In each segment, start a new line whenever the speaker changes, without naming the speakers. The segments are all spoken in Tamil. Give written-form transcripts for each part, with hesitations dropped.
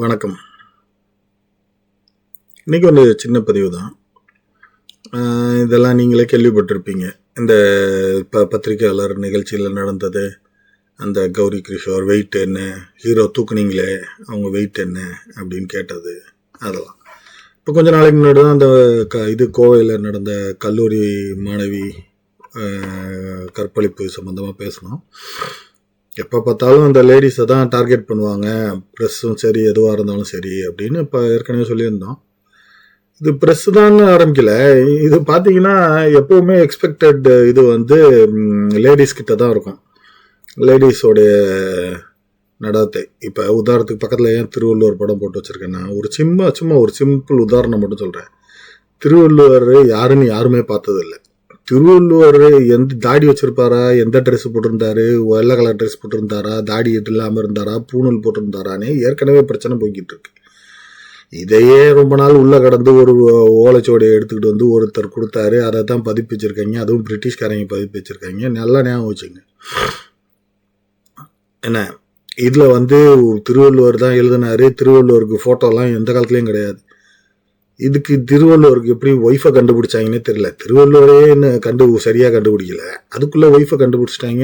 வணக்கம். இன்னைக்கு ஒரு சின்ன பதிவு தான். இதெல்லாம் நீங்களே கேள்விப்பட்டிருப்பீங்க. இந்த பத்திரிக்கையாளர் நிகழ்ச்சியில் நடந்தது. அந்த கௌரி கிஷோர் வெயிட் என்ன, ஹீரோ தூக்குனீங்களே அவங்க வெயிட் என்ன அப்படின்னு கேட்டது. அதெல்லாம் இப்போ கொஞ்ச நாளைக்கு முன்னாடி தான் அந்த இது கோவையில் நடந்த கல்லூரி மாணவி கற்பழிப்பு சம்மந்தமாக பேசணும். எப்போ பார்த்தாலும் அந்த லேடிஸை தான் டார்கெட் பண்ணுவாங்க, ப்ரெஸ்ஸும் சரி எதுவாக இருந்தாலும் சரி அப்படின்னு இப்போ ஏற்கனவே சொல்லியிருந்தோம். இது ப்ரெஸ் தான் ஆரம்பிக்கல. இது பார்த்தீங்கன்னா எப்போவுமே எக்ஸ்பெக்டட் இது வந்து லேடிஸ் கிட்ட தான் இருக்கும். லேடிஸோடைய நடத்தை. இப்போ உதாரணத்துக்கு பக்கத்தில் ஏன் திருவள்ளுவர் படம் போட்டு வச்சுருக்கேன்னா, சும்மா ஒரு சிம்பிள் உதாரணம் மட்டும் சொல்கிறேன். திருவள்ளுவர் யாருன்னு யாருமே பார்த்ததில்லை. திருவள்ளுவர் எந்த தாடி வச்சிருப்பாரா, எந்த ட்ரெஸ் போட்டிருந்தாரு, வெள்ளை கலர் ட்ரெஸ் போட்டிருந்தாரா, தாடி இல்லாமல் இருந்தாரா, பூணூல் போட்டிருந்தாரானே ஏற்கனவே பிரச்சனை போய்கிட்டு இருக்கு. இதையே ரொம்ப நாள் உள்ள கடந்து ஒரு ஓலைச்சுவடியை எடுத்துக்கிட்டு வந்து ஒருத்தர் கொடுத்தாரு. அதை தான் பதிப்பு வச்சிருக்காங்க. அதுவும் பிரிட்டிஷ்காரங்க பதிப்பு வச்சிருக்காங்க. நல்லா ஞாபகம் வச்சுங்க. என்ன இதில் வந்து திருவள்ளுவர் தான் எழுதினாரு. திருவள்ளுவருக்கு ஃபோட்டோலாம் எந்த காலத்துலேயும் கிடையாது. இதுக்கு திருவள்ளுவருக்கு எப்படி ஒய்ஃபை கண்டுபிடிச்சாங்கன்னே தெரியல. திருவள்ளுவரே என்ன சரியாக கண்டுபிடிக்கல, அதுக்குள்ளே ஒய்ஃபை கண்டுபிடிச்சிட்டாங்க.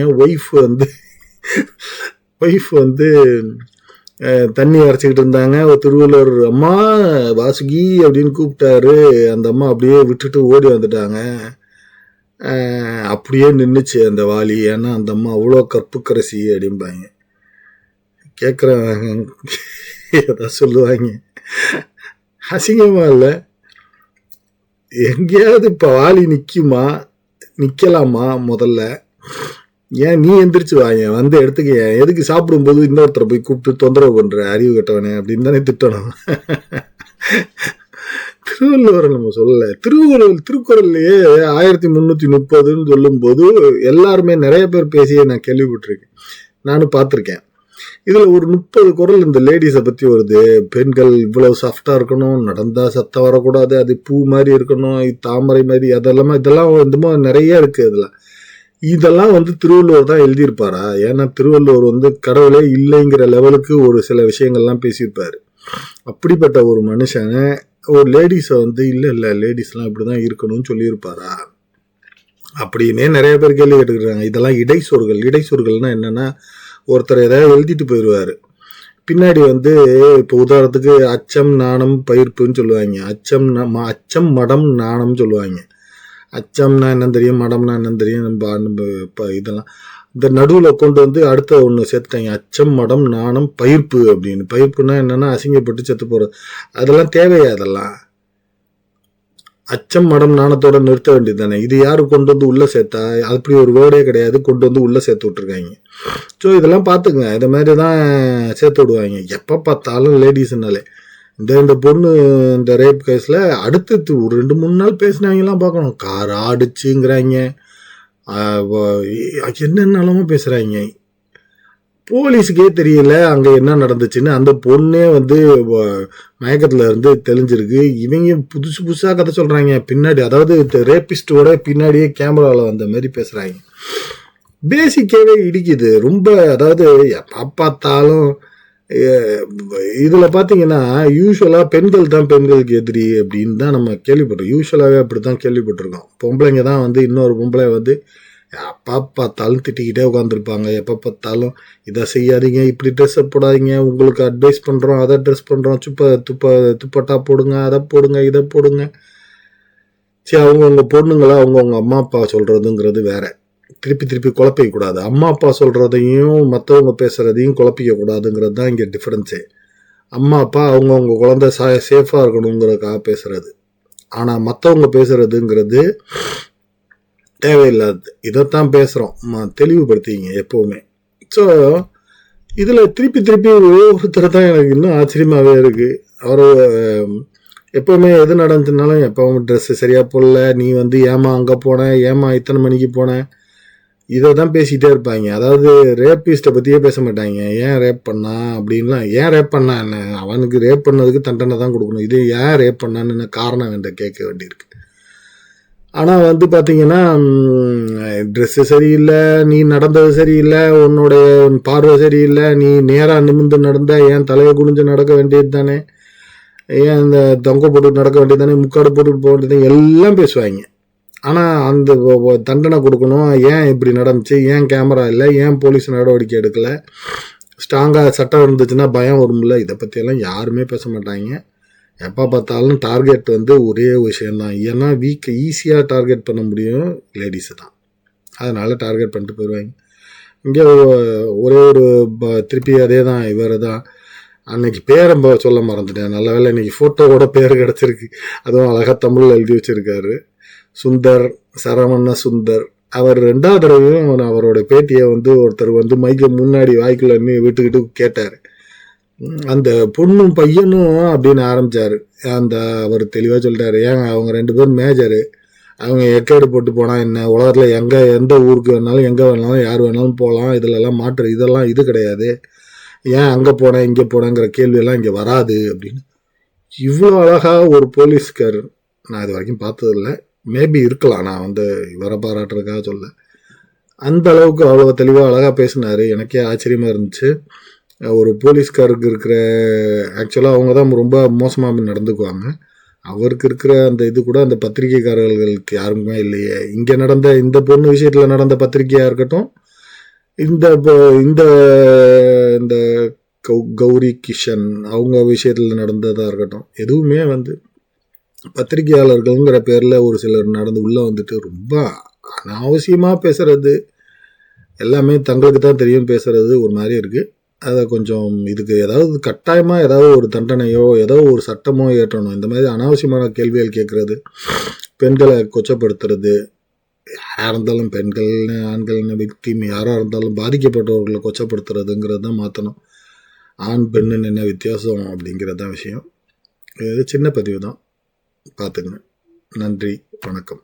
ஒய்ஃப் வந்து தண்ணி அரைச்சிக்கிட்டு இருந்தாங்க. திருவள்ளுவர் அம்மா வாசுகி அப்படின்னு கூப்பிட்டாரு. அந்த அம்மா அப்படியே விட்டுட்டு ஓடி வந்துட்டாங்க. அப்படியே நின்றுச்சு அந்த வாலி. ஏன்னா அந்த அம்மா அவ்வளோ கற்புக்கரசி அப்படிம்பாங்க. கேட்குறேன் ஏதாவது சொல்லுவாங்க. அசிங்கமா இல்லை? எங்கேயாவது இப்போ வாலி நிற்கலாமா? முதல்ல ஏன் நீ எந்திரிச்சு வாங்க, வந்து எடுத்துக்க. எதுக்கு சாப்பிடும்போது இன்னொருத்தரை போய் கூப்பிட்டு தொந்தரவு பண்ற அறிவு கட்டவனே அப்படின்னு தானே திட்டணும். திருவள்ளுவரை நம்ம சொல்லலை. திருக்குறள்லயே 1330 சொல்லும் போது எல்லாருமே நிறைய பேர் பேசியே நான் கேள்விப்பட்டிருக்கேன், நானும் பார்த்துருக்கேன். இதுல ஒரு 30 குறள் இந்த லேடிஸை பத்தி வருது. பெண்கள் இவ்வளவு சாஃப்டா இருக்கணும், நடந்தா சத்தம் வரக்கூடாது, அது பூ மாதிரி இருக்கணும், தாமரை மாதிரி, இதெல்லாம் வந்து நிறைய இருக்கு. இதெல்லாம் வந்து திருவள்ளுவர் தான் எழுதியிருப்பாரா? ஏன்னா திருவள்ளுவர் வந்து கடவுளே இல்லைங்கிற லெவலுக்கு ஒரு சில விஷயங்கள்லாம் பேசியிருப்பாரு. அப்படிப்பட்ட ஒரு மனுஷன் ஒரு லேடிஸை வந்து இல்லை லேடிஸ்லாம் இப்படிதான் இருக்கணும்னு சொல்லியிருப்பாரா அப்படின்னே நிறைய பேர் கேள்வி கேட்டுக்கிறாங்க. இதெல்லாம் இடைச்சொற்கள்னா என்னன்னா, ஒருத்தர் ஏதாவது எழுதிட்டு போயிடுவாரு, பின்னாடி வந்து இப்போ உதாரணத்துக்கு அச்சம் நாணம் பயிர்ப்புன்னு சொல்லுவாங்க. அச்சம் மடம் நாணம் சொல்லுவாங்க. அச்சம்னா என்னன்னு தெரியும், மடம்னா என்னன்னு தெரியும். நம்ம இதெல்லாம் இந்த நடுவில் கொண்டு வந்து அடுத்த ஒன்று சேர்த்துட்டாங்க. அச்சம் மடம் நாணம் பயிர்ப்பு அப்படின்னு. பயிர்ப்புனா என்னன்னா அசிங்கப்பட்டு செத்து போகிறது. அதெல்லாம் தேவையா? அதெல்லாம் அச்சம் மடம் நாணத்தோட நிறுத்த வேண்டியது தானே. இது யாரு கொண்டு வந்து உள்ள சேர்த்தா? அப்படி ஒரு வேர்டே கிடையாது, கொண்டு வந்து உள்ள சேர்த்து விட்டுருக்காங்க. ஸோ இதெல்லாம் பார்த்துக்குங்க. இதை மாதிரி தான் சேர்த்து விடுவாங்க. எப்போ பார்த்தாலும் லேடிஸ்னாலே இந்த பொண்ணு இந்த ரேப் கேஸில் அடுத்து ஒரு 2-3 நாள் பேசினாங்கலாம் பார்க்கணும். கார் ஆடிச்சுங்கிறாங்க, என்னென்னலாமோ பேசுகிறாங்க. போலீஸுக்கே தெரியல அங்கே என்ன நடந்துச்சுன்னு. அந்த பொண்ணே வந்து மயக்கத்தில் இருந்து தெளிஞ்சிருக்கு. இவங்க புதுசாக கதை சொல்கிறாங்க பின்னாடி. அதாவது ரேபிஸ்டோட பின்னாடியே கேமராவில் வந்த மாதிரி பேசுகிறாங்க. பேசிக்காவே இடிக்குது ரொம்ப. அதாவது எப்போ பார்த்தாலும் இதில் பார்த்தீங்கன்னா யூஸ்வலாக பெண்கள் தான் பெண்களுக்கு எதிரி அப்படின்னு தான் நம்ம கேள்விப்பட்டோம். யூஸ்வலாகவே அப்படி தான் கேள்விப்பட்டிருக்கோம். பொம்பளைங்க தான் வந்து இன்னொரு பொம்பளை வந்து எப்போ பார்த்தாலும் திட்டிக்கிட்டே உட்காந்துருப்பாங்க. எப்போ பார்த்தாலும் இதை செய்யாதீங்க, இப்படி ட்ரெஸ்ஸை போடாதீங்க, உங்களுக்கு அட்வைஸ் பண்ணுறோம், அதை ட்ரெஸ் பண்ணுறோம், துப்பட்டா போடுங்க, அதை போடுங்க, இதை போடுங்க. சரி, அவங்கவுங்க பொண்ணுங்களா அவங்கவுங்க அம்மா அப்பா சொல்கிறதுங்கிறது வேற. திருப்பி குழப்பிக்க கூடாது. அம்மா அப்பா சொல்கிறதையும் மற்றவங்க பேசுகிறதையும் குழப்பிக்க கூடாதுங்கிறது தான் இங்கே டிஃப்ரென்ஸே. அம்மா அப்பா அவங்கவுங்க குழந்தை சேஃபாக இருக்கணுங்கிறதுக்காக பேசுகிறது. ஆனால் மற்றவங்க பேசுகிறதுங்கிறது தேவையில்லாது. இதைத்தான் பேசுகிறோம், தெளிவுபடுத்திங்க எப்போவுமே. ஸோ இதில் திருப்பி ஒருத்தர் தான் எனக்கு இன்னும் ஆச்சரியமாகவே இருக்குது. அவர் எப்போவுமே எது நடந்துச்சுனாலும் எப்போவும் ட்ரெஸ்ஸு சரியாக போடல, நீ வந்து ஏமா அங்கே போனேன், ஏமா இத்தனை மணிக்கு போனேன், இதை தான் பேசிகிட்டே இருப்பாங்க. அதாவது ரேப்பிஸ்ட்டை பற்றியே பேச மாட்டாங்க. ஏன் ரேப் பண்ணா அப்படின்லாம். ஏன் ரேப் பண்ணா என்ன? அவனுக்கு ரேப் பண்ணதுக்கு தண்டனை தான் கொடுக்கணும். இது ஏன் ரேப் பண்ணான்னு காரணம் வேண்ட கேட்க வேண்டியிருக்கு. ஆனால் வந்து பார்த்தீங்கன்னா ட்ரெஸ்ஸு சரியில்லை, நீ நடந்தது சரியில்லை, உன்னுடைய பார்வை சரியில்லை, நீ நேராக நிமிர்ந்து நடந்த ஏன் தலையை குனிஞ்சு நடக்க வேண்டியது தானே, ஏன் இந்த தொங்க போட்டு நடக்க வேண்டியது தானே, முக்காடு போட்டுட்டு போக வேண்டியது எல்லாம் பேசுவாங்க. ஆனால் அந்த தண்டனை கொடுக்கணும், ஏன் இப்படி நடந்துச்சு, ஏன் கேமரா இல்லை, ஏன் போலீஸ் நடவடிக்கை எடுக்கலை, ஸ்ட்ராங்காக சட்டம் இருந்துச்சுன்னா பயம் வரும்ல, இதை பற்றியெல்லாம் யாருமே பேச மாட்டாங்க. எப்போ பார்த்தாலும் டார்கெட் வந்து ஒரே விஷயந்தான். ஏன்னா ஈஸியாக டார்கெட் பண்ண முடியும் லேடிஸு தான். அதனால் டார்கெட் பண்ணிட்டு போயிடுவாங்க. இங்கே ஒரே ஒரு திருப்பி அதே தான் இவர் தான். அன்னைக்கு பேரை சொல்ல மறந்துட்டேன். நல்ல வேலை இன்னைக்கு ஃபோட்டோவோட பேர் கிடச்சிருக்கு. அதுவும் அழகாக தமிழில் எழுதி வச்சுருக்காரு. சுந்தர், சரவண சுந்தர். அவர் 2வது தடவையும் அவரோட பேட்டியை வந்து ஒருத்தர் வந்து மைக்கு முன்னாடி வாய்க்குள்ள வீட்டுக்கிட்டு கேட்டார். அந்த பொண்ணும் பையனும் அப்படின்னு ஆரம்பிச்சாரு. அவர் தெளிவாக சொல்லிட்டாரு, ஏங்க அவங்க 2 பேரும் மேஜரு, அவங்க எக்கேடு போட்டு போனால் என்ன, உலகத்தில் எந்த ஊருக்கு வேணாலும் எங்கே வேணாலும் யார் வேணாலும் போகலாம், இதெல்லாம் இதெல்லாம் இது கிடையாது, ஏன் அங்கே போனேன் இங்கே போனேங்கிற கேள்வியெல்லாம் இங்கே வராது அப்படின்னு இவ்வளோ அழகாக ஒரு போலீஸ்கார் நான் இது வரைக்கும் பார்த்ததில்லை. மேபி இருக்கலாம், நான் வந்து இவரை பாராட்டுறதுக்காக சொல்ல. அந்த அளவுக்கு அவ்வளோ தெளிவாக அழகாக பேசினார். எனக்கே ஆச்சரியமாக இருந்துச்சு. ஒரு போலீஸ்காருக்கு இருக்கிற ஆக்சுவலாக அவங்க தான் ரொம்ப மோசமாக நடந்துக்குவாங்க. அவருக்கு இருக்கிற அந்த இது கூட அந்த பத்திரிகைக்காரர்களுக்கு யாருக்குமே இல்லையே. இங்கே நடந்த இந்த பொண்ணு விஷயத்தில் நடந்த பத்திரிகையாக இருக்கட்டும், இந்த இந்த இந்த கௌரி கிஷன் அவங்க விஷயத்தில் நடந்ததாக இருக்கட்டும், எதுவுமே வந்து பத்திரிகையாளர்கள்ங்கிற பேரில் ஒரு சிலர் நடந்து உள்ளே வந்துட்டு ரொம்ப அனாவசியமாக பேசுகிறது, எல்லாமே தங்களுக்கு தான் தெரியும் பேசுகிறது ஒரு மாதிரி இருக்குது. அதை கொஞ்சம் இதுக்கு ஏதாவது கட்டாயமாக ஏதாவது ஒரு தண்டனையோ ஏதோ ஒரு சட்டமோ ஏற்றணும். இந்த மாதிரி அனாவசியமான கேள்விகள் கேட்குறது, பெண்களை கொச்சப்படுத்துறது, யாராக இருந்தாலும் பெண்கள்னு ஆண்கள்னு விக்டிம் யாராக இருந்தாலும் பாதிக்கப்பட்டவர்களை கொச்சப்படுத்துறதுங்கிறது தான் மாற்றணும். ஆண் பெண்ணுன்னு என்ன வித்தியாசம் அப்படிங்கிறது தான் விஷயம். இது சின்ன பதிவு தான், பார்த்துங்க. நன்றி, வணக்கம்.